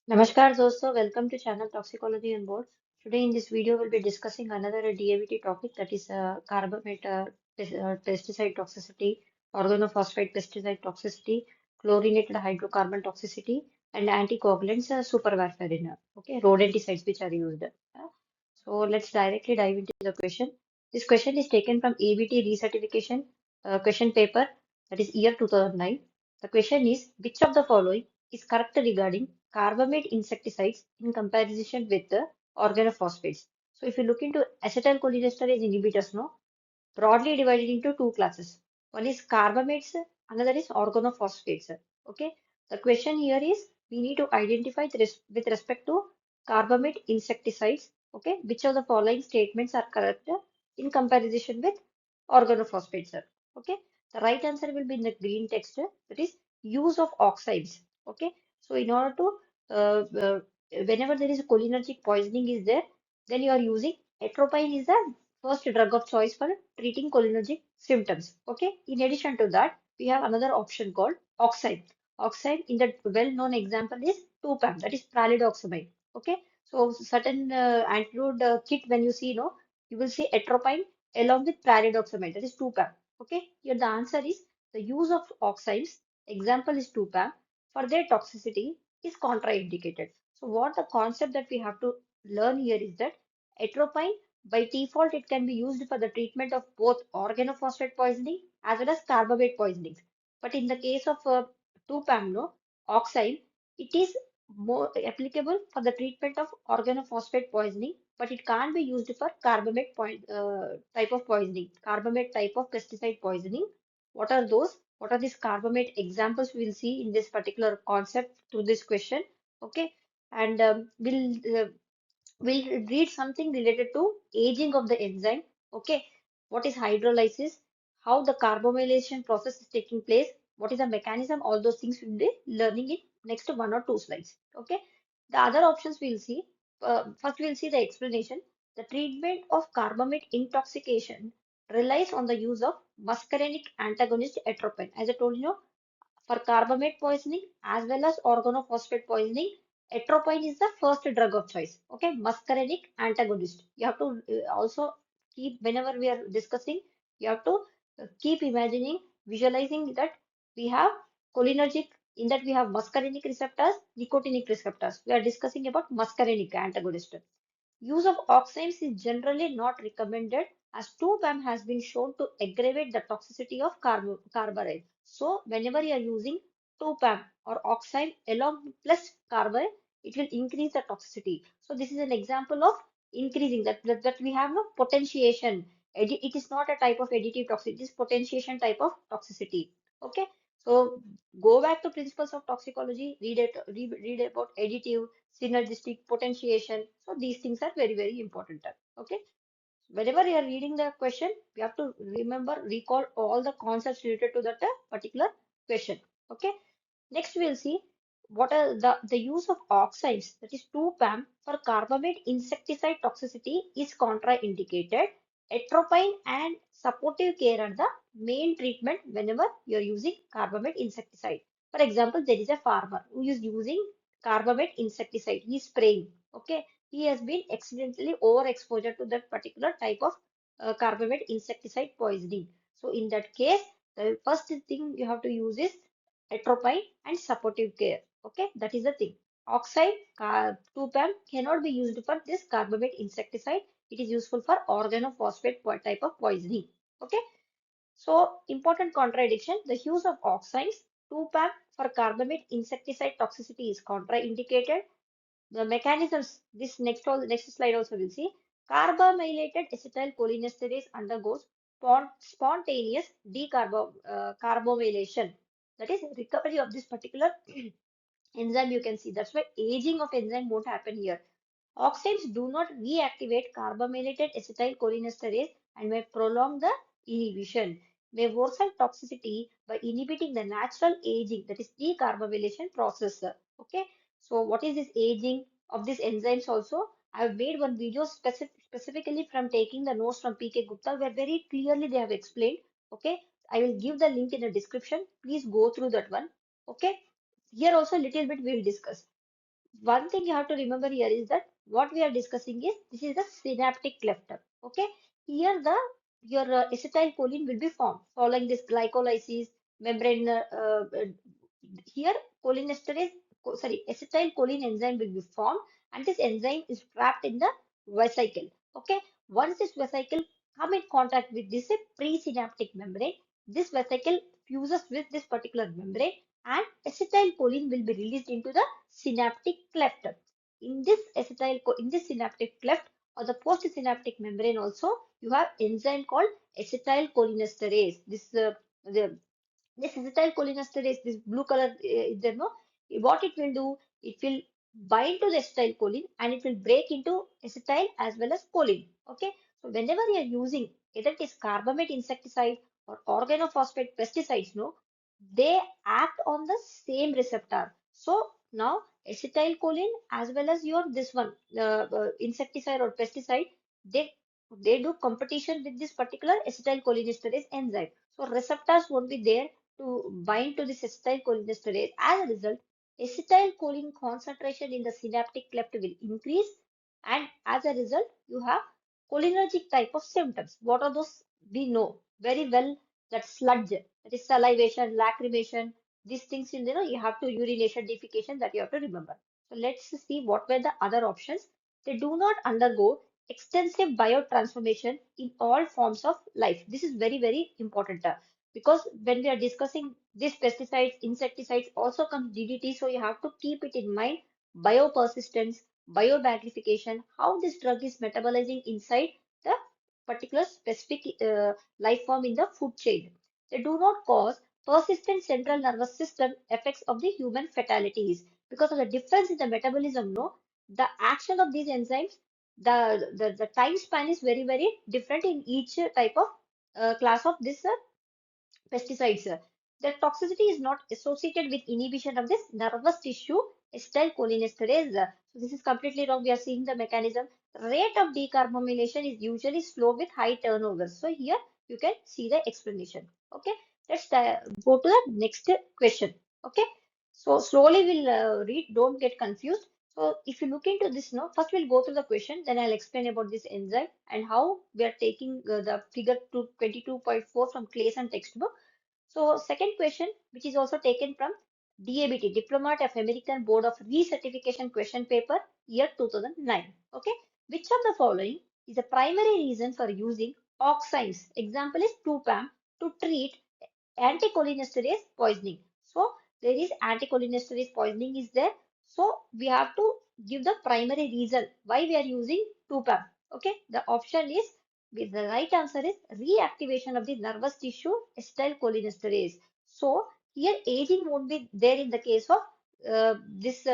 Namaskar dosto, welcome to channel Toxicology and Board. Today in this video we'll be discussing another DABT topic that is carbamate pesticide toxicity, organophosphate pesticide toxicity, chlorinated hydrocarbon toxicity, and anticoagulants superwafarin. Okay, rodenticides which are used. So let's directly dive into the question. This question is taken from ABT recertification question paper that is year 2009. The question is which of the following is correct regarding carbamate insecticides in comparison with the organophosphates. So if you look into acetylcholinesterase inhibitors, no, broadly divided into two classes. One is carbamates, another is organophosphates. Okay. The question here is we need to identify with respect to carbamate insecticides. Okay. Which of the following statements are correct in comparison with organophosphates? Okay. The right answer will be in the green text. That is use of oxides. Okay. So in order to whenever there is cholinergic poisoning is there, then you are using atropine is the first drug of choice for treating cholinergic symptoms. Okay. In addition to that, we have another option called oxide. Oxide in the well-known example is 2-PAM, that is pralidoxamide. Okay. So certain antidote kit when you see, no, you will see atropine along with pralidoxamide, that is 2-PAM. Okay. Here the answer is the use of oxides. Example is 2-PAM. For their toxicity is contraindicated. So what the concept that we have to learn here is that atropine by default, it can be used for the treatment of both organophosphate poisoning as well as carbamate poisonings. But in the case of 2-PAMNO oxide, it is more applicable for the treatment of organophosphate poisoning, but it can't be used for type of poisoning, carbamate type of pesticide poisoning. What are those? What are these carbamate examples we'll see in this particular concept through this question? Okay, and we'll read something related to aging of the enzyme. Okay, what is hydrolysis? How the carbamylation process is taking place? What is the mechanism? All those things we'll be learning in next one or two slides. Okay, the other options we'll see. First, we'll see the explanation. The treatment of carbamate intoxication relies on the use of muscarinic antagonist atropine. As I told you, for carbamate poisoning as well as organophosphate poisoning, atropine is the first drug of choice. Okay, muscarinic antagonist. You have to also keep, whenever we are discussing, you have to keep imagining, visualizing that we have cholinergic, in that we have muscarinic receptors, nicotinic receptors. We are discussing about muscarinic antagonist. Use of oximes is generally not recommended as 2-PAM has been shown to aggravate the toxicity of carbaryl. So whenever you are using 2-PAM or oxime along plus carbaryl, it will increase the toxicity. So this is an example of increasing that we have no potentiation. It is not a type of additive toxicity, it is potentiation type of toxicity. Okay. So go back to principles of toxicology, read about additive, synergistic, potentiation. So these things are very, very important. Okay. Whenever you are reading the question, you have to remember, recall all the concepts related to that particular question. Okay. Next, we'll see what are the use of oxides, that is 2-PAM for carbamate insecticide toxicity is contraindicated. Atropine and supportive care are the main treatment whenever you're using carbamate insecticide. For example, there is a farmer who is using carbamate insecticide. He is spraying. Okay, he has been accidentally overexposure to that particular type of carbamate insecticide poisoning. So in that case, the first thing you have to use is atropine and supportive care. Okay, that is the thing. Oxide 2-PAM cannot be used for this carbamate insecticide. It is useful for organophosphate type of poisoning. Okay, so important contradiction. The use of oxides 2-PAM for carbamate insecticide toxicity is contraindicated. The mechanisms, this next slide also will see. Carbamylated acetylcholinesterase undergoes spontaneous carbamylation. That is recovery of this particular enzyme you can see. That's why aging of enzyme won't happen here. Oxides do not reactivate carbamylated acetylcholinesterase and may prolong the inhibition, may worsen toxicity by inhibiting the natural aging, that is decarbamylation process. Okay, so what is this aging of these enzymes also? I have made one video specifically from taking the notes from PK Gupta where very clearly they have explained. Okay, I will give the link in the description. Please go through that one. Okay, here also little bit we will discuss. one thing you have to remember here is that what we are discussing is this is the synaptic cleft. Okay, here the your acetylcholine will be formed following this glycolysis membrane. Here cholinesterase, sorry, acetylcholine enzyme will be formed, and this enzyme is trapped in the vesicle. Okay, once this vesicle come in contact with this presynaptic membrane, this vesicle fuses with this particular membrane, and acetylcholine will be released into the synaptic cleft. In this synaptic cleft or the postsynaptic membrane also, you have enzyme called acetylcholinesterase. The this acetylcholinesterase, this blue color is there, no? What it will do, it will bind to the acetylcholine and it will break into acetyl as well as choline. Okay, so whenever you are using either it is carbamate insecticide or organophosphate pesticides, no, they act on the same receptor. So now acetylcholine as well as your this one insecticide or pesticide, they they do competition with this particular acetylcholinesterase enzyme. So receptors won't be there to bind to this acetylcholinesterase. As a result, acetylcholine concentration in the synaptic cleft will increase, and as a result, you have cholinergic type of symptoms. What are those? We know very well that sludge, that is salivation, lacrimation, these things you have to urination, defecation, that you have to remember. So let's see what were the other options. They do not undergo extensive biotransformation in all forms of life. This is very, very important because when we are discussing these pesticides, insecticides also comes DDT, so you have to keep it in mind. Biopersistence, biomagnification, how this drug is metabolizing inside the particular specific life form in the food chain. They do not cause persistent central nervous system effects of the human fatalities because of the difference in the metabolism. No, the action of these enzymes, the time span is very, very different in each type of class of this pesticides. The toxicity is not associated with inhibition of this nervous tissue acetylcholinesterase. So this is completely wrong. We are seeing the mechanism. Rate of decarbamylation is usually slow with high turnover. So here you can see the explanation. Okay, let's go to the next question. Okay, so slowly we'll read. Don't get confused. So if you look into this now, first we'll go through the question, then I'll explain about this enzyme and how we are taking the figure 22.4 from Clayson textbook. So second question, which is also taken from DABT, Diplomat of American Board of Recertification question paper, year 2009. Okay, which of the following is a primary reason for using auxines? Example is 2-PAM to treat anticholinesterase poisoning. So there is anticholinesterase poisoning is there. So we have to give the primary reason why we are using 2-PAM. Okay, the option is the right answer is reactivation of the nervous tissue acetylcholinesterase. So here aging won't be there in the case of this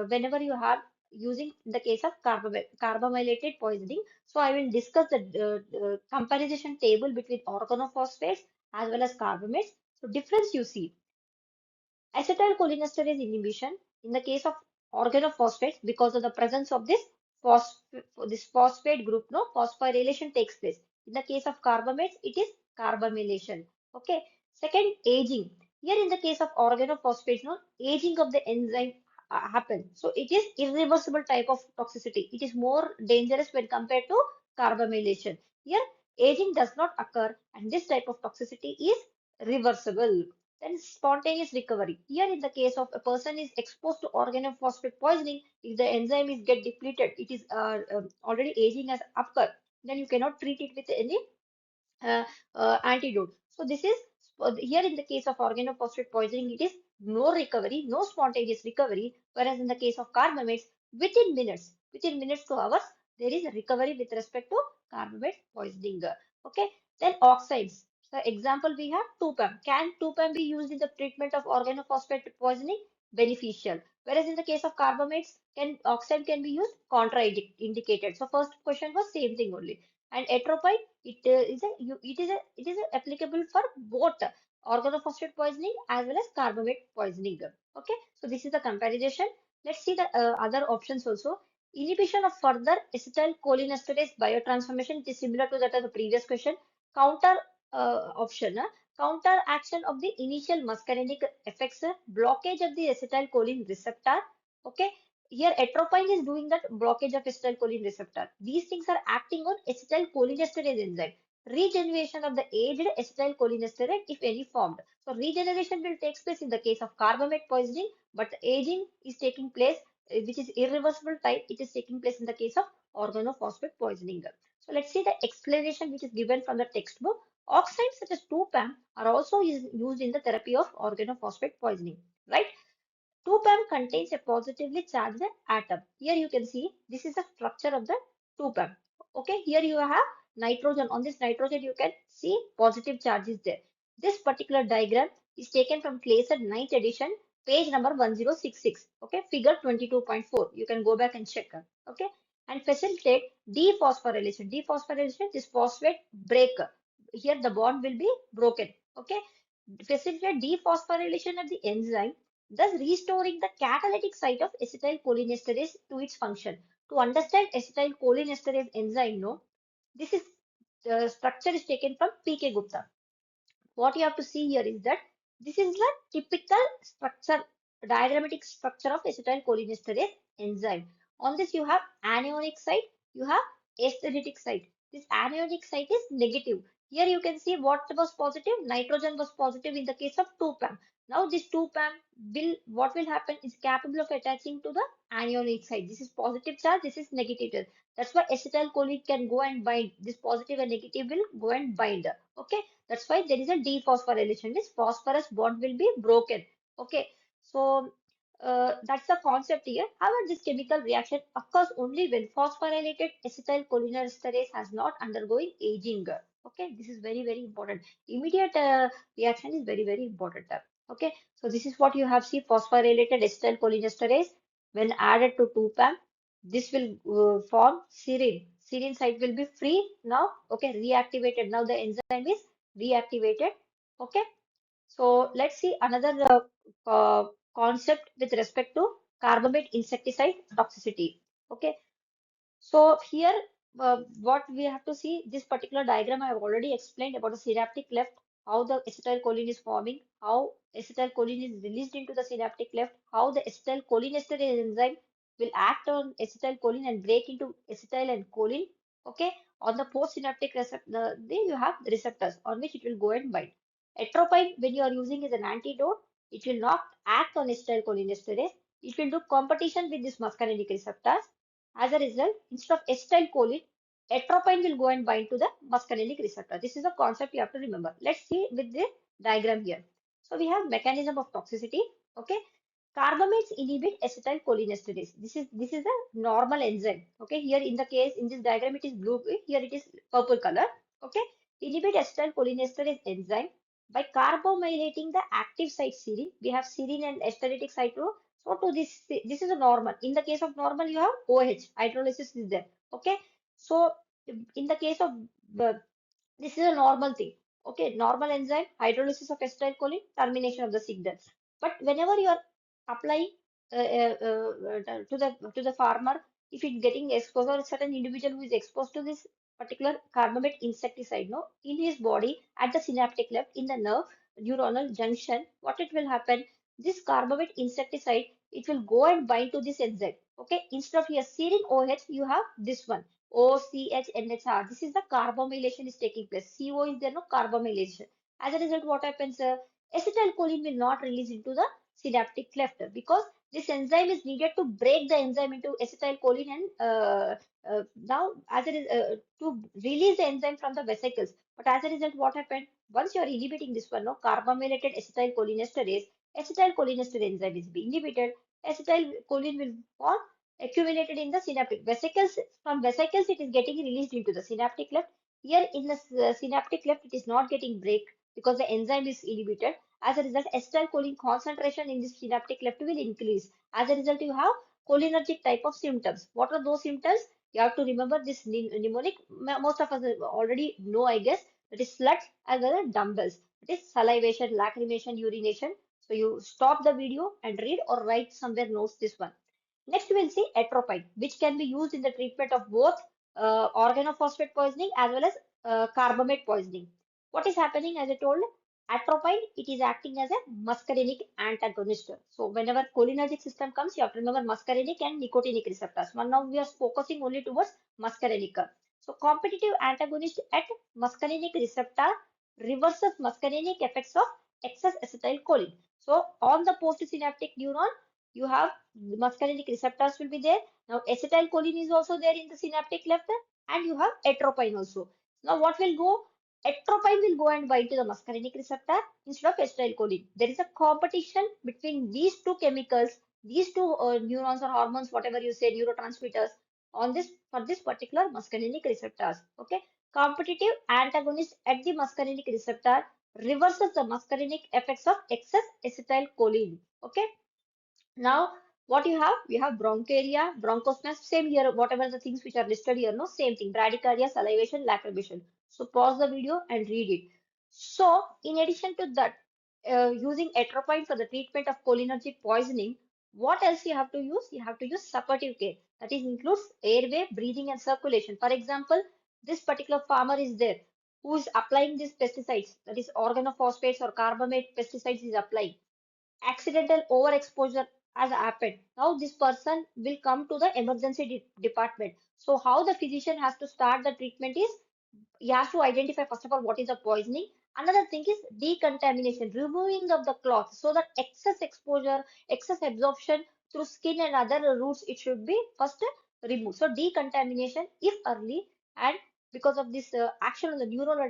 whenever you have using in the case of carbamylated poisoning. So I will discuss the comparison table between organophosphates as well as carbamates. So difference you see. Acetylcholinesterase inhibition in the case of organophosphates because of the presence of this phosphate group, no phosphorylation takes place. In the case of carbamates, it is carbamylation. Okay. Second, aging. Here in the case of organophosphates, no aging of the enzyme happen. So it is irreversible type of toxicity. It is more dangerous when compared to carbamylation. Here, aging does not occur, and this type of toxicity is reversible. Then spontaneous recovery. Here in the case of a person is exposed to organophosphate poisoning, if the enzyme is get depleted, it is already aging has occurred, then you cannot treat it with any uh, antidote. So this is here in the case of organophosphate poisoning, it is no recovery, no spontaneous recovery, whereas in the case of carbamates, within minutes to hours, there is a recovery with respect to carbamate poisoning. Okay, then oxides. So example we have 2-PAM. Can 2-PAM be used in the treatment of organophosphate poisoning? Beneficial. Whereas in the case of carbamates, can oxide can be used? Contraindicated. So first question was same thing only. And atropine, it is applicable for both organophosphate poisoning as well as carbamate poisoning. Okay, so this is the comparison. Let's see the other options also. Inhibition of further acetylcholinesterase biotransformation, it is similar to that of the previous question. Counter option, counter action of the initial muscarinic effects, blockage of the acetylcholine receptor. Okay, Here, atropine is doing that blockage of acetylcholine receptor. These things are acting on acetylcholinesterase enzyme. Regeneration of the aged acetylcholinesterase, if any, formed. So, regeneration will take place in the case of carbamate poisoning, but aging is taking place, which is irreversible type. It is taking place in the case of organophosphate poisoning. So, let's see the explanation which is given from the textbook. Oxides such as 2-PAM are also used in the therapy of organophosphate poisoning, right? 2-PAM contains a positively charged atom. Here you can see this is the structure of the 2-PAM. Okay, here you have nitrogen. On this nitrogen, you can see positive charge is there. This particular diagram is taken from Claser 9th edition, page number 1066. Okay, figure 22.4. You can go back and check. Okay, and facilitate dephosphorylation. Dephosphorylation is phosphate break. Here the bond will be broken. Okay, facilitate dephosphorylation of the enzyme, thus restoring the catalytic site of acetylcholinesterase to its function. To understand acetylcholinesterase enzyme, no, this is the structure is taken from P.K. Gupta. What you have to see here is that this is the typical structure, diagrammatic structure of acetylcholinesterase enzyme. On this, you have anionic site, you have acidic site. This anionic site is negative. Here you can see what was positive. Nitrogen was positive in the case of 2-PAM. Now this 2-PAM will, what will happen is capable of attaching to the anionic site. This is positive charge, this is negative charge. That's why acetylcholine can go and bind. This positive and negative will go and bind. Okay. That's why there is a dephosphorylation. This phosphorus bond will be broken. Okay, so that's the concept here. However, this chemical reaction occurs only when phosphorylated acetylcholinesterase has not undergoing aging. Okay, this is very, very important. Immediate reaction is very, very important. Okay, so this is what you have seen, phosphorylated acetylcholinesterase when added to 2-PAM. This will form serine. Serine site will be free now. Okay, reactivated. Now the enzyme is reactivated. Okay, so let's see another concept with respect to carbamate insecticide toxicity. Okay, so here, what we have to see, this particular diagram I have already explained about the synaptic cleft, how the acetylcholine is forming, how acetylcholine is released into the synaptic cleft, how the acetylcholinesterase enzyme will act on acetylcholine and break into acetyl and choline. Okay, on the postsynaptic receptor, then you have the receptors on which it will go and bind. Atropine, when you are using as an antidote, it will not act on acetylcholinesterase. It will do competition with these muscarinic receptors. As a result, instead of acetylcholine, atropine will go and bind to the muscarinic receptor. This is a concept you have to remember. Let's see with the diagram here. So we have mechanism of toxicity. Okay, carbamates inhibit acetylcholinesterase. This is a normal enzyme. Okay, here in the case in this diagram it is blue. Here it is purple color. Okay, inhibit acetylcholinesterase enzyme by carbomylating the active site serine. We have serine and asteretic site too. So to this is a normal. In the case of normal, you have OH, hydrolysis is there. Okay. So in the case of this is a normal thing. Okay, normal enzyme, hydrolysis of acetylcholine, termination of the signal. But whenever you are applying to the farmer, if it's getting exposed or a certain individual who is exposed to this particular carbamate insecticide, no, in his body at the synaptic cleft in the nerve neuronal junction, what it will happen? This carbamate insecticide, it will go and bind to this enzyme. Okay, instead of here serine OH, you have this one. OCHNHR. This is the carbamylation is taking place. CO is there, no carbamylation. As a result, what happens? Acetylcholine will not release into the synaptic cleft because this enzyme is needed to break the enzyme into acetylcholine and now as it is to release the enzyme from the vesicles. But as a result, what happened? Once you are inhibiting this one, no carbamylated acetylcholinesterase, acetylcholinesterase enzyme is being inhibited. Acetylcholine will form accumulated in the synaptic vesicles. From vesicles, it is getting released into the synaptic cleft. Here in the synaptic cleft, it is not getting break because the enzyme is inhibited. As a result, acetylcholine concentration in the synaptic cleft will increase. As a result, you have cholinergic type of symptoms. What are those symptoms? You have to remember this mnemonic. Most of us already know, I guess. That is sluts as well as dumbbells. It is salivation, lacrimation, urination. So you stop the video and read or write somewhere notes this one. Next, we'll see atropine, which can be used in the treatment of both organophosphate poisoning as well as carbamate poisoning. What is happening, as I told? Atropine, it is acting as a muscarinic antagonist. So whenever cholinergic system comes, you have to remember muscarinic and nicotinic receptors. Now we are focusing only towards muscarinic. So competitive antagonist at muscarinic receptor reverses muscarinic effects of excess acetylcholine. So on the postsynaptic neuron, you have the muscarinic receptors will be there. Now acetylcholine is also there in the synaptic left, and you have atropine also. Now what will go? Atropine will go and bind to the muscarinic receptor instead of acetylcholine. There is a competition between these two chemicals, these two neurons or hormones, whatever you say, neurotransmitters, on this for this particular muscarinic receptors. Okay, competitive antagonist at the muscarinic receptor reverses the muscarinic effects of excess acetylcholine. Okay, now, what you have? We have bronchiaria, bronchospasm, same here, whatever the things which are listed here, no, same thing, bradycardia, salivation, lacrimation. So, pause the video and read it. So, in addition to that, using atropine for the treatment of cholinergic poisoning, what else you have to use? You have to use supportive care. That is, includes airway, breathing, and circulation. For example, this particular farmer is there who is applying these pesticides, that is, organophosphates or carbamate pesticides is applying. Accidental overexposure has happened. Now this person will come to the emergency department. So how the physician has to start the treatment is he has to identify first of all what is the poisoning. Another thing is decontamination, removing of the cloth so that excess exposure, excess absorption through skin and other routes, it should be first removed. So decontamination if early, and because of this action on the neural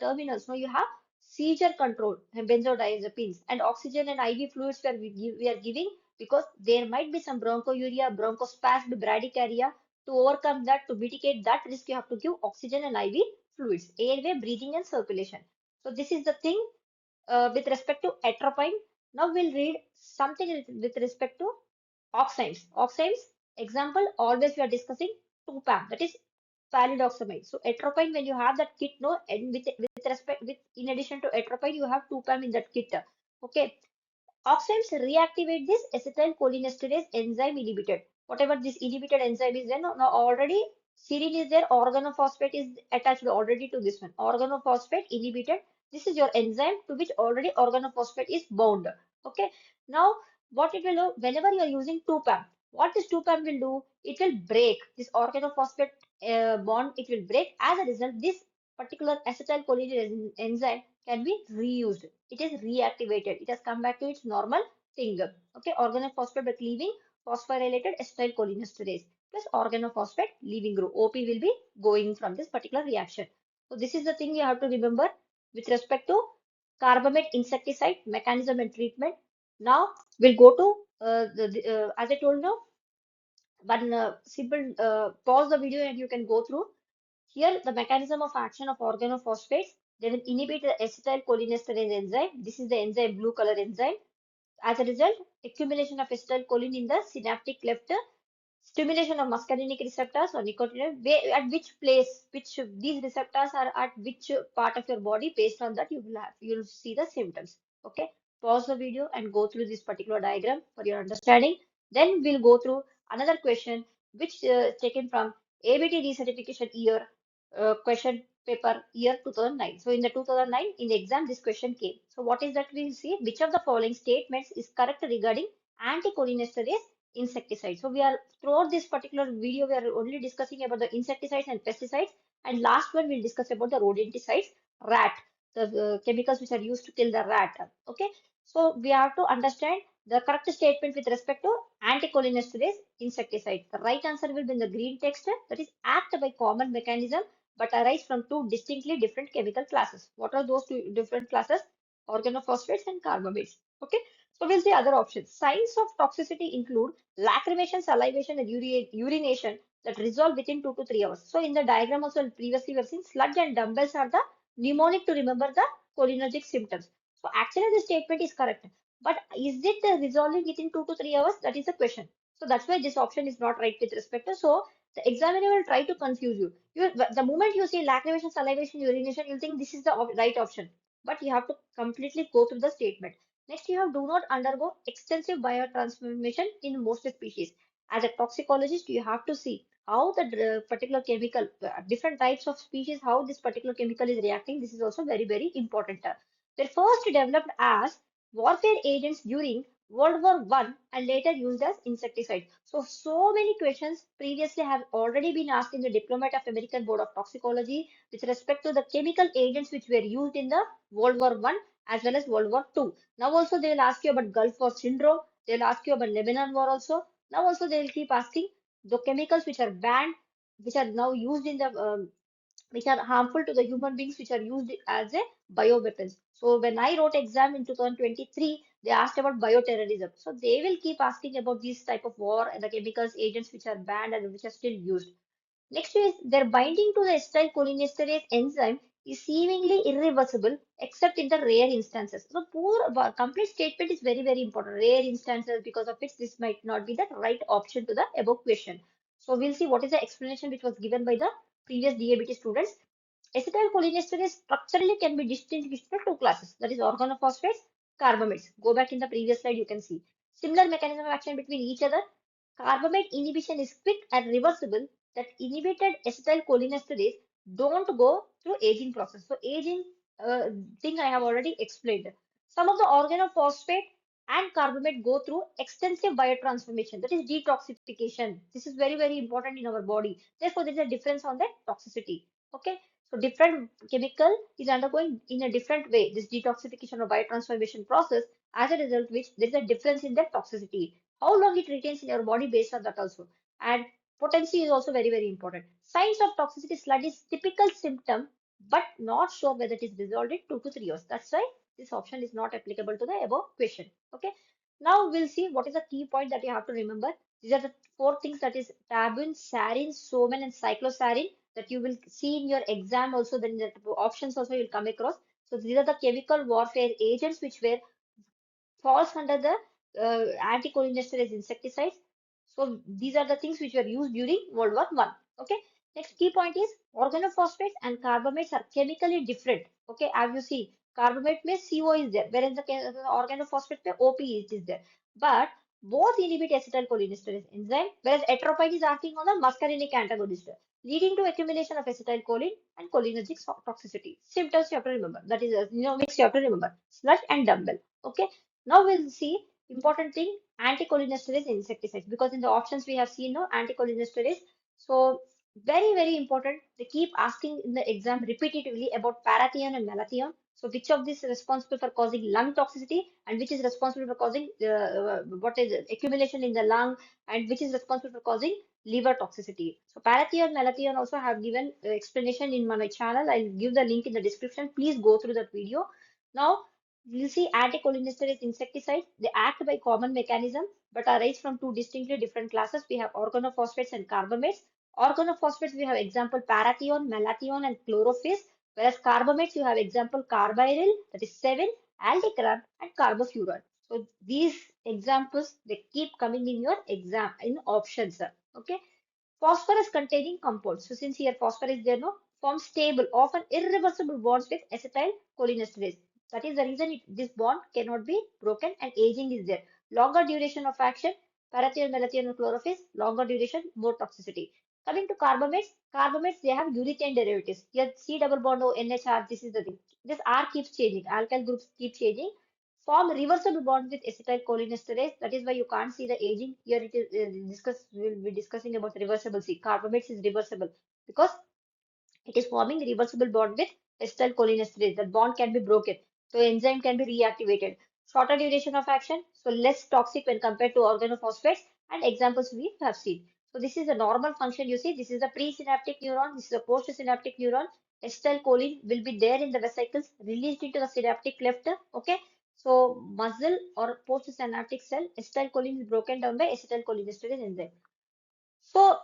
terminals, now you have seizure control, benzodiazepines, and oxygen and IV fluids we are giving because there might be some bronchouria, bronchospasm, bradycardia. To overcome that, to mitigate that risk, you have to give oxygen and IV fluids, airway, breathing, and circulation. So this is the thing with respect to atropine. Now we'll read something with respect to oximes. Oximes, example, always we are discussing 2-PAM, that is palidoxamide. So atropine, when you have that kit, no, and with respect with in addition to atropine, you have 2-PAM in that kit. Okay, oximes reactivate this acetylcholinesterase enzyme inhibited. Whatever this inhibited enzyme is there, now already serine is there, organophosphate is attached already to this one. Organophosphate inhibited. This is your enzyme to which already organophosphate is bound. Okay. Now, what it will do, whenever you are using 2-PAM, what this 2-PAM will do, it will break this organophosphate bond, it will break. As a result, this particular acetylcholine enzyme can be reused. It is reactivated. It has come back to its normal thing. Okay, organophosphate by cleaving phosphorylated acetylcholinesterase plus organophosphate leaving group. OP will be going from this particular reaction. So this is the thing you have to remember with respect to carbamate insecticide mechanism and treatment. Now we'll go to as I told you, one simple pause the video and you can go through. Here, the mechanism of action of organophosphates, they will inhibit the acetylcholinesterase enzyme. This is the enzyme, blue color enzyme. As a result, accumulation of acetylcholine in the synaptic cleft, stimulation of muscarinic receptors or nicotinic, at which place, which these receptors are at which part of your body, based on that you'll see the symptoms. Okay, pause the video and go through this particular diagram for your understanding. Then we'll go through another question which taken from ABT recertification year, question paper year 2009. So in the 2009 in the exam this question came. So what is that we see? Which of the following statements is correct regarding anticholinesterase insecticides? So we are throughout this particular video we are only discussing about the insecticides and pesticides, and last one we'll discuss about the rodenticides, rat, the chemicals which are used to kill the rat. Okay, so we have to understand the correct statement with respect to anticholinesterase insecticide. The right answer will be in the green text, that is act by common mechanism but arise from two distinctly different chemical classes. What are those two different classes? Organophosphates and carbamates. Okay, so we'll see other options. Signs of toxicity include lacrimation, salivation, and urination that resolve within 2 to 3 hours. So in the diagram also previously we have seen sludge and dumbbells are the mnemonic to remember the cholinergic symptoms. So actually the statement is correct. But is it resolving within 2 to 3 hours? That is the question. So that's why this option is not right with respect to. So the examiner will try to confuse you. The moment you see lacrimation, salivation, urination, you'll think this is the right option. But you have to completely go through the statement. Next, you have do not undergo extensive biotransformation in most species. As a toxicologist, you have to see how the particular chemical, different types of species, how this particular chemical is reacting. This is also very, very important. were first developed as warfare agents during World War One and later used as insecticides. So many questions previously have already been asked in the Diplomat of American Board of Toxicology with respect to the chemical agents which were used in the World War One as well as World War Two. Now also they will ask you about Gulf War syndrome. They will ask you about Lebanon War also. Now also they will keep asking the chemicals which are banned, which are now used in the which are harmful to the human beings, which are used as a bioweapons. So when I wrote exam in 2023, they asked about bioterrorism. So they will keep asking about these type of war and the chemicals agents which are banned and which are still used. Next is their binding to the acetylcholinesterase enzyme is seemingly irreversible except in the rare instances. So poor complete statement is very important. Rare instances because of which this might not be the right option to the above question. So we'll see what is the explanation which was given by the previous DABT students. Acetylcholinesterase structurally can be distinguished into two classes, that is organophosphates, carbamates. Go back in the previous slide, you can see. Similar mechanism of action between each other. Carbamate inhibition is quick and reversible, that inhibited acetylcholinesterase don't go through aging process. So aging thing I have already explained. Some of the organophosphate and carbamate go through extensive biotransformation, that is detoxification. This is very important in our body. Therefore, there is a difference on the toxicity. Okay, so different chemical is undergoing in a different way this detoxification or biotransformation process, as a result which there is a difference in the toxicity. How long it retains in your body based on that also. And potency is also very important. Signs of toxicity sludge is typical symptom, but not sure whether it is resolved in 2 to 3 years. That's why this option is not applicable to the above question. Okay. Now we'll see what is the key point that you have to remember. These are the four things, that is tabun, sarin, soman, and cyclosarin, that you will see in your exam also. Then the options also you'll come across. So these are the chemical warfare agents which were falls under the anticholinesterase insecticides. So these are the things which were used during World War One. Okay. Next key point is organophosphates and carbamates are chemically different. Okay, as you see, carbamate means CO is there, whereas the organophosphate means OP is there. But both inhibit acetylcholinesterase enzyme, whereas atropine is acting on the muscarinic antagonist, leading to accumulation of acetylcholine and cholinergic toxicity. Symptoms you have to remember. That is, mix you have to remember. Sludge and dumbbell. Okay. Now we'll see important thing, anticholinesterase insecticides, because in the options we have seen no anticholinesterase. So very important. They keep asking in the exam repetitively about parathion and malathion. So which of these is responsible for causing lung toxicity and which is responsible for causing what is it, accumulation in the lung, and which is responsible for causing liver toxicity. So parathion and malathion also have given explanation in my channel. I'll give the link in the description. Please go through that video. Now you see anticholinesterase insecticides, they act by common mechanism but arise from two distinctly different classes. We have organophosphates and carbamates. Organophosphates, we have example parathion, malathion, and chlorophyll, whereas carbamates, you have example carbaryl, that is Sevin, aldacran, and carbofuran. So these examples, they keep coming in your exam in options. Okay. Phosphorus containing compounds. So since here phosphorus is there, no, form stable, often irreversible bonds with acetylcholinesterase. That is the reason this bond cannot be broken, and aging is there. Longer duration of action, parathion, malathion, and chlorophyll, longer duration, more toxicity. Coming to carbamates, carbamates, they have urethane derivatives. Here C double bond O NHR, this is the thing. This R keeps changing, alkyl groups keep changing, form reversible bonds with acetylcholinesterase. That is why you can't see the aging. Here it is we'll be discussing about reversible. See, carbamates is reversible because it is forming reversible bond with acetylcholinesterase. That bond can be broken. So enzyme can be reactivated. Shorter duration of action, so less toxic when compared to organophosphates, and examples we have seen. So this is a normal function you see. This is a presynaptic neuron. This is a postsynaptic neuron. Acetylcholine will be there in the vesicles, released into the synaptic cleft. Okay. So muscle or postsynaptic cell, acetylcholine is broken down by acetylcholinesterase enzyme. So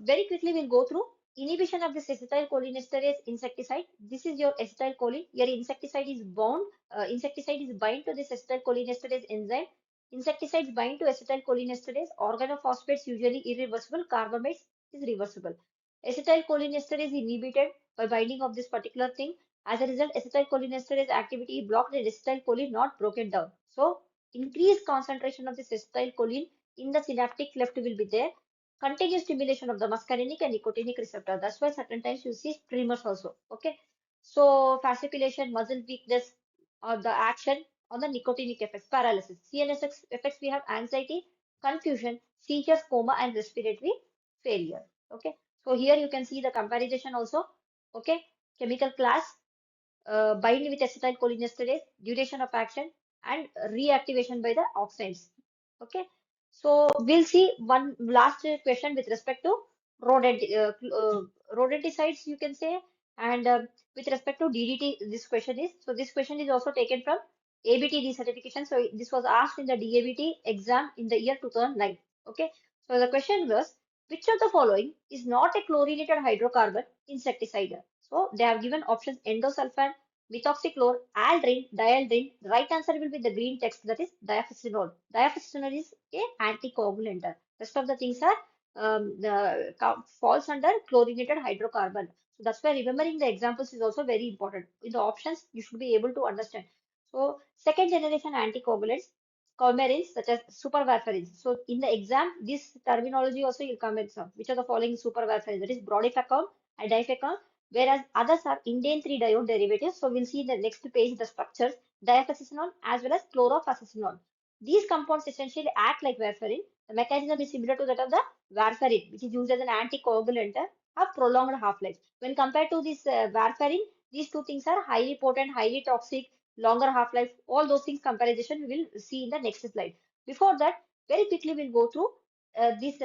very quickly we'll go through inhibition of this acetylcholinesterase insecticide. This is your acetylcholine. Your insecticide is bind to this acetylcholinesterase enzyme. Insecticides bind to acetylcholinesterase. Organophosphates usually irreversible. Carbamates is reversible. Acetylcholinesterase inhibited by binding of this particular thing. As a result, acetylcholinesterase activity blocked and acetylcholine not broken down. So increased concentration of this acetylcholine in the synaptic cleft will be there. Continuous stimulation of the muscarinic and nicotinic receptor. That's why certain times you see tremors also. Okay. So fasciculation, muscle weakness, the action on the nicotinic effects, paralysis. CNS effects, we have anxiety, confusion, seizures, coma, and respiratory failure. Okay. So here you can see the comparison also. Okay. Chemical class, bind with acetylcholinesterase, duration of action, and reactivation by the oxides. Okay. So we'll see one last question with respect to rodenticides, you can say, and with respect to DDT, this question is. So this question is also taken from ABT recertification. So this was asked in the DABT exam in the year 2009. Okay. So the question was, which of the following is not a chlorinated hydrocarbon insecticide? So they have given options endosulfan, methoxychlore, aldrin, dialdrin. The right answer will be the green text, that is diaphysonol. Diaphysonol is a anticoagulant. Rest of the things are falls under chlorinated hydrocarbon. So that's why remembering the examples is also very important. In the options, you should be able to understand. So second generation anticoagulants, coumarins such as superwafarins. So in the exam, this terminology also will come in some. Which are the following superwafarins? That is brodifacoum and difecoum, whereas others are indane 3-diode derivatives. So we'll see in the next page the structures, diaphysonol as well as chlorofascinolone. These compounds essentially act like warfarin. The mechanism is similar to that of the warfarin, which is used as an anticoagulant, have prolonged half-life. When compared to this warfarin, these two things are highly potent, highly toxic, longer half-life. All those things comparison we will see in the next slide. Before that, very quickly we'll go through this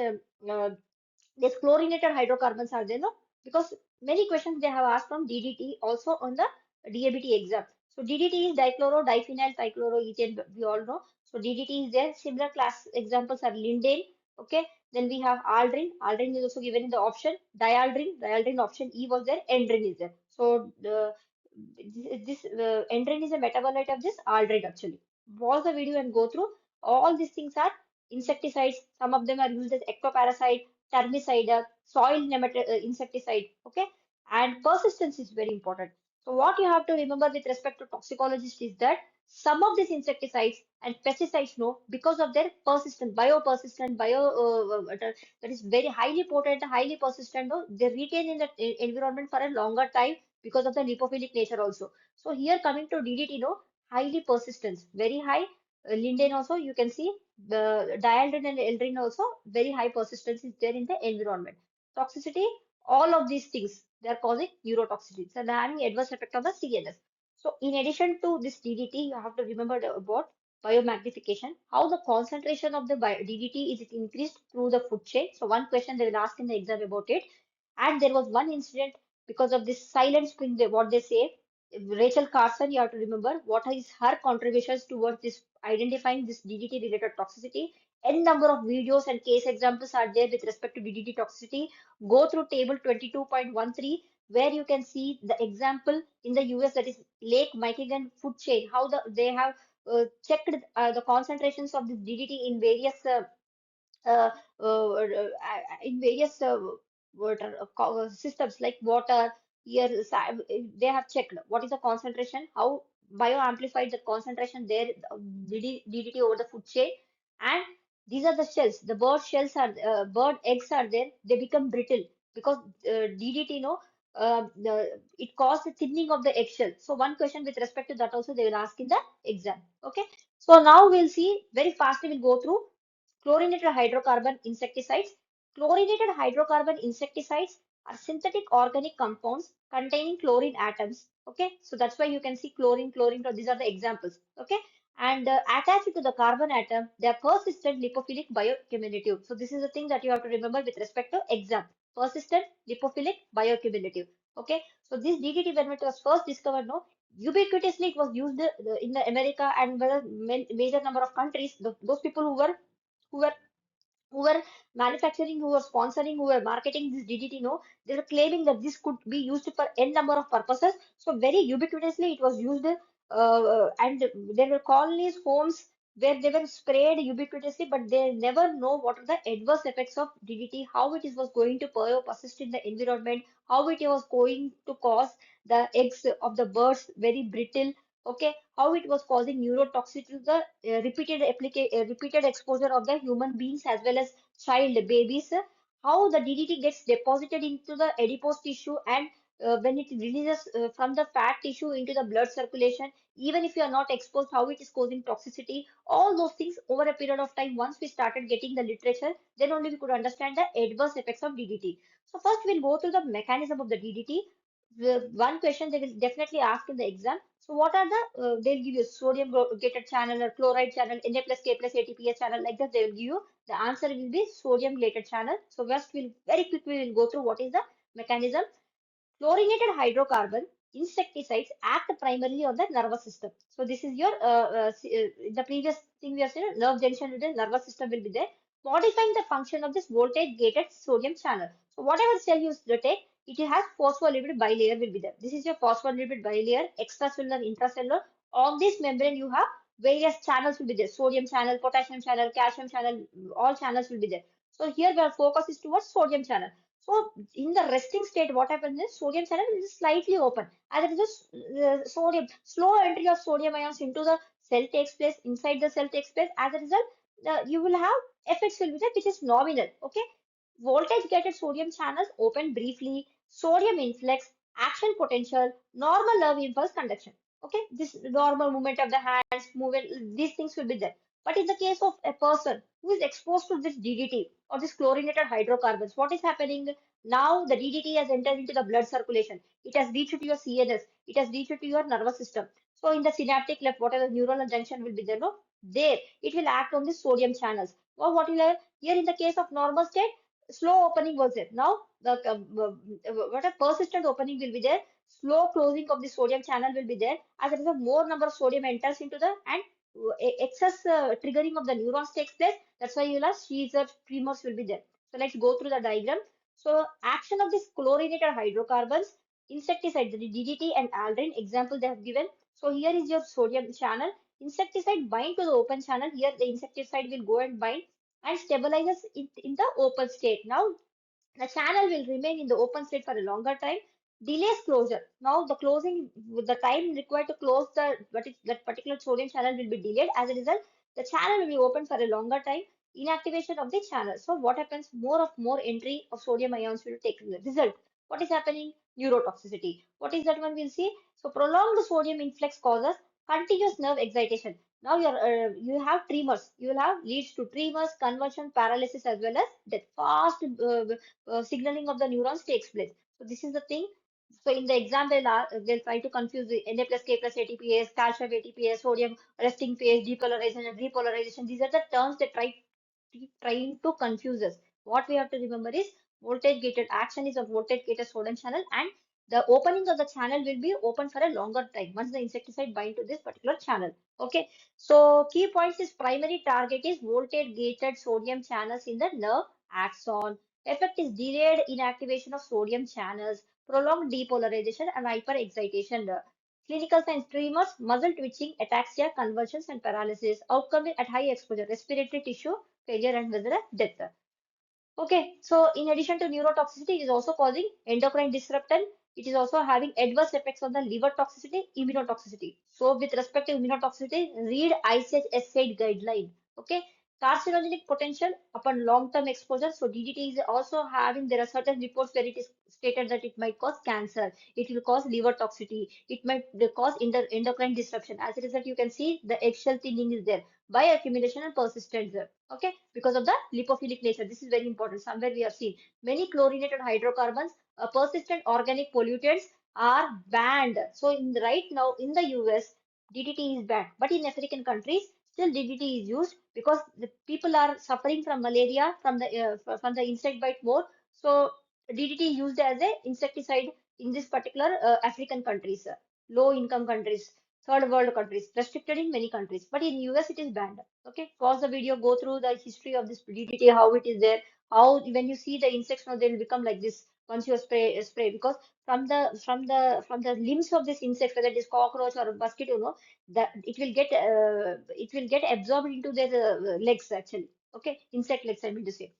these chlorinated hydrocarbons are there, no? Because many questions they have asked from DDT also on the DABT exam. So DDT is dichloro, diphenyl, trichloroethane, we all know. So DDT is there. Similar class examples are lindane. Okay. Then we have aldrin. Aldrin is also given in the option. Dialdrin. Dialdrin option E was there. Endrin is there. So this endrin is a metabolite of this aldrin actually. Pause the video and go through. All these things are insecticides. Some of them are used as ectoparasite, termicide, soil nematode, insecticide. Okay. And persistence is very important. So what you have to remember with respect to toxicologist is that some of these insecticides and pesticides know because of their persistent, biopersistent, that is very highly potent, highly persistent. No, they retain in the environment for a longer time because of the lipophilic nature also. So here coming to DDT, no, highly persistence, very high. Linden also you can see the dialdrin and eldrin also very high persistence is there in the environment. Toxicity, all of these things they are causing neurotoxicity. So they are having adverse effect on the CNS. So in addition to this DDT, you have to remember about biomagnification, how the concentration of the DDT is increased through the food chain. So one question they will ask in the exam about it. And there was one incident because of this silent spring, what they say, Rachel Carson, you have to remember what is her contributions towards this identifying this DDT related toxicity. N number of videos and case examples are there with respect to DDT toxicity. Go through table 22.13 where you can see the example in the US, that is Lake Michigan food chain, how they have checked the concentrations of this DDT in various uh, in various systems like water, air, they have checked what is the concentration, how bioamplified the concentration there, DDT over the food chain. And these are the shells. The bird shells are, bird eggs are there. They become brittle because DDT, no, it causes the thinning of the eggshell. So one question with respect to that also they will ask in the exam. Okay. So now we'll see very fastly. We'll go through chlorinated hydrocarbon insecticides. Chlorinated hydrocarbon insecticides are synthetic organic compounds containing chlorine atoms. Okay, so that's why you can see chlorine, chlorine. These are the examples. Okay, and attached to the carbon atom, they are persistent lipophilic bioaccumulative. So this is the thing that you have to remember with respect to exam. Persistent lipophilic bioaccumulative. Okay, so this DDT when it was first discovered, no, ubiquitously it was used in the America and major number of countries. Those people who were who were manufacturing, who were sponsoring, who were marketing this DDT, no, they were claiming that this could be used for n number of purposes. So very ubiquitously it was used, and there were colonies, homes where they were sprayed ubiquitously, but they never know what are the adverse effects of DDT, how it is was going to persist in the environment, how it was going to cause the eggs of the birds very brittle. Okay, how it was causing neurotoxicity to the repeated exposure of the human beings as well as child babies, how the DDT gets deposited into the adipose tissue and when it releases from the fat tissue into the blood circulation, even if you are not exposed, how it is causing toxicity, all those things over a period of time. Once we started getting the literature, then only we could understand the adverse effects of DDT. So first we'll go through the mechanism of the DDT. The one question they will definitely ask in the exam. So what are they'll give you sodium gated channel or chloride channel, Na plus K plus ATPase channel, like that they will give you. The answer will be sodium gated channel. So first we'll very quickly we'll go through what is the mechanism. Chlorinated hydrocarbon insecticides act primarily on the nervous system. So this is your the previous thing we have seen, nerve junction with the nervous system will be there, modifying the function of this voltage gated sodium channel. So whatever cell you take, it has phospholipid bilayer will be there. This is your phospholipid bilayer, extracellular, intracellular. On this membrane you have various channels will be there, sodium channel, potassium channel, calcium channel, all channels will be there. So here our focus is towards sodium channel. So in the resting state, what happens is sodium channel is slightly open. As it is sodium, slow entry of sodium ions into the cell takes place, inside the cell takes place. As a result, you will have effects will be there, which is nominal. Okay. Voltage gated sodium channels open briefly, sodium influx, action potential, normal nerve impulse conduction. Okay, this normal movement of the hands, movement, these things will be there. But in the case of a person who is exposed to this DDT or this chlorinated hydrocarbons, what is happening? Now the DDT has entered into the blood circulation. It has reached to your CNS. It has reached to your nervous system. So in the synaptic left, whatever neuronal junction will be there, no, there it will act on the sodium channels. Or what will have here in the case of normal state, slow opening was there. Now the what a persistent opening will be there. Slow closing of the sodium channel will be there. As a result, more number of sodium enters into the and excess triggering of the neurons takes place. That's why you'll have seizure, tremors will be there. So let's go through the diagram. So action of this chlorinated hydrocarbons, insecticide, the DDT and aldrin example they have given. So here is your sodium channel. Insecticide bind to the open channel. Here the insecticide will go and bind and stabilizes it in the open state. Now the channel will remain in the open state for a longer time, delays closure. Now the closing, the time required to close that particular sodium channel will be delayed. As a result, the channel will be open for a longer time, inactivation of the channel. So what happens? More entry of sodium ions will take the result. What is happening? Neurotoxicity. What is that one we'll see? So prolonged sodium influx causes continuous nerve excitation. Now you have tremors. You will have leads to tremors, convulsion, paralysis, as well as death. Fast signaling of the neurons takes place. So this is the thing. So in the exam, they'll try to confuse the Na plus K plus ATPase, calcium ATPase, sodium resting phase, depolarization and repolarization. These are the terms they trying to confuse us. What we have to remember is voltage gated action is a voltage gated sodium channel, and the opening of the channel will be open for a longer time once the insecticide bind to this particular channel. Okay. So key points is primary target is voltage gated sodium channels in the nerve axon. Effect is delayed inactivation of sodium channels, prolonged depolarization and hyperexcitation. Clinical signs tremors, muscle twitching, ataxia, convulsions, and paralysis. Outcome at high exposure, respiratory tissue failure, and whether death. Okay, so in addition to neurotoxicity, it is also causing endocrine disruption. It is also having adverse effects on the liver toxicity, immunotoxicity. So with respect to immunotoxicity, read ICH S8 guideline. Okay, carcinogenic potential upon long-term exposure. So DDT is also having, there are certain reports where it is stated that it might cause cancer. It will cause liver toxicity. It might cause endocrine disruption. As a result, you can see the eggshell thinning is there by accumulation and persistence. Okay, because of the lipophilic nature. This is very important. Somewhere we have seen many chlorinated hydrocarbons, persistent organic pollutants are banned. So right now in the US, DDT is banned, but in African countries still DDT is used because the people are suffering from malaria from the insect bite more. So DDT is used as a insecticide in this particular African countries, low income countries, third world countries, restricted in many countries, but in US it is banned. Okay, pause the video, go through the history of this DDT, how it is there, how when you see the insects now they will become like this once you spray because from the limbs of this insect, whether it is cockroach or mosquito, no, that it will get absorbed into their legs actually. Okay, insect legs I mean to say.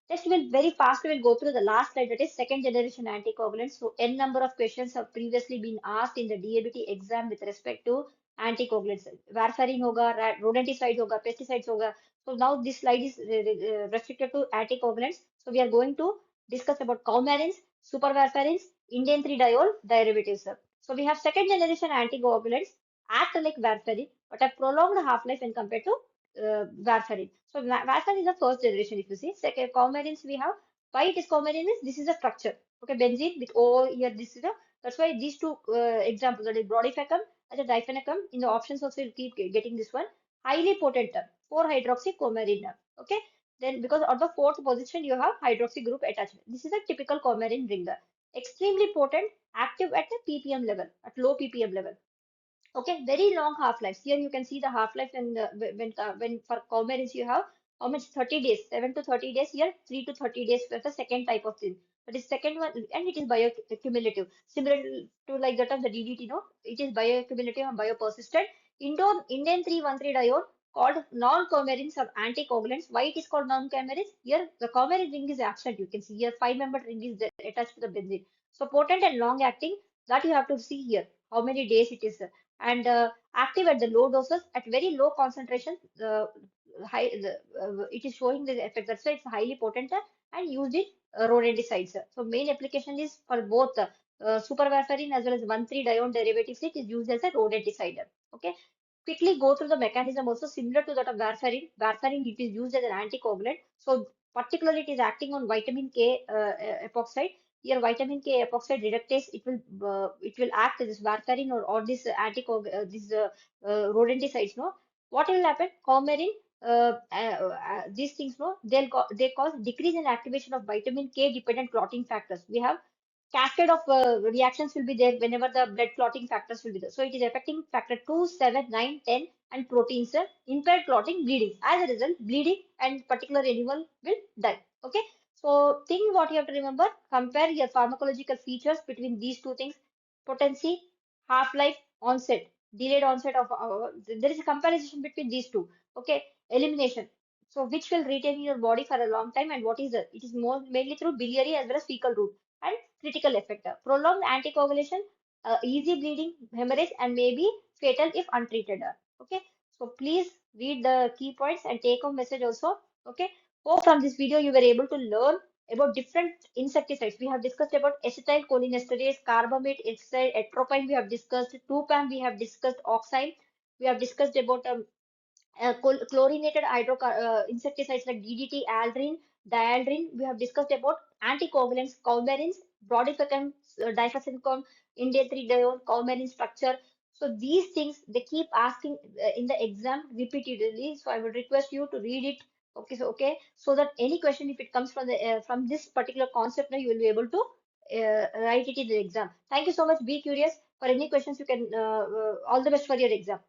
Next, we'll very fast we'll go through the last slide, that is second generation anticoagulants. So n number of questions have previously been asked in the DABT exam with respect to anticoagulants. Warfarin hoga, rodenticides hoga, pesticides hoga. So now this slide is restricted to anticoagulants. So we are going to discuss about coumarins, superwarfarins, Indian 3-diol derivatives. So we have second generation anticoagulants. act like warfarin, but have prolonged half-life when compared to warfarin. So warfarin is the first generation, if you see. Second, coumarins we have. Why it is coumarin is this is a structure. Okay, benzene with O here. This is a, that's why these two examples, that is brodifacoum and the difenacum, in the options also you'll keep getting this one. Highly potent 4-hydroxycoumarin. Okay, then because on the fourth position you have hydroxy group attachment. This is a typical coumarin ring. Extremely potent, active at the ppm level, at low ppm level. Okay, very long half-lives. Here you can see the half-life when for coumarins you have how much 30 days, 7 to 30 days. Here 3 to 30 days for the second type of thing. That is second one, and it is bioaccumulative, similar to like that of the DDT. No, it is bioaccumulative and biopersistent. Indian 313 dione called non-coumarins or anticoagulants. Why it is called non-coumarins? Here the coumarin ring is absent. You can see here 5-membered ring is attached to the benzene. So potent and long-acting, that you have to see here how many days it is. And active at the low doses at very low concentration. It is showing the effect. That's why it's highly potent and used in rodenticides. So main application is for both superwarfarin as well as 1,3-dione derivatives. It is used as a rodenticide. Okay. Quickly go through the mechanism also similar to that of warfarin. Warfarin, it is used as an anticoagulant. So particularly it is acting on vitamin K epoxide. Here vitamin K epoxide reductase, it will act as this warfarin or this these rodenticides. No, what will happen? Coumarin, these things, no, they cause decrease in activation of vitamin K dependent clotting factors. We have cascade of reactions will be there whenever the blood clotting factors will be there. So it is affecting factor 2, 7, 9, 10 and proteins, impaired clotting, bleeding. As a result, bleeding and particular animal will die. Okay. So think what you have to remember, compare your pharmacological features between these two things, potency, half-life, onset, delayed onset of, there is a comparison between these two. Okay. Elimination. So which will retain in your body for a long time and what is it? It is more mainly through biliary as well as fecal route. And critical effect. Prolonged anticoagulation, easy bleeding, hemorrhage, and may be fatal if untreated. Okay, so please read the key points and take home message also. Okay, hope from this video you were able to learn about different insecticides. We have discussed about acetylcholinesterase, carbamate, insecticide, atropine. We have discussed 2-PAM. We have discussed oxime. We have discussed about chlorinated insecticides like DDT, aldrin, dialdrin. We have discussed about anticoagulants, coumarins, brodifacoum, difenacoum, Indian 3-dione, coumarin structure. So these things they keep asking in the exam repeatedly. So I would request you to read it. Okay, so that any question if it comes from this particular concept, now you will be able to write it in the exam. Thank you so much. Be curious. For any questions, you can. All the best for your exam.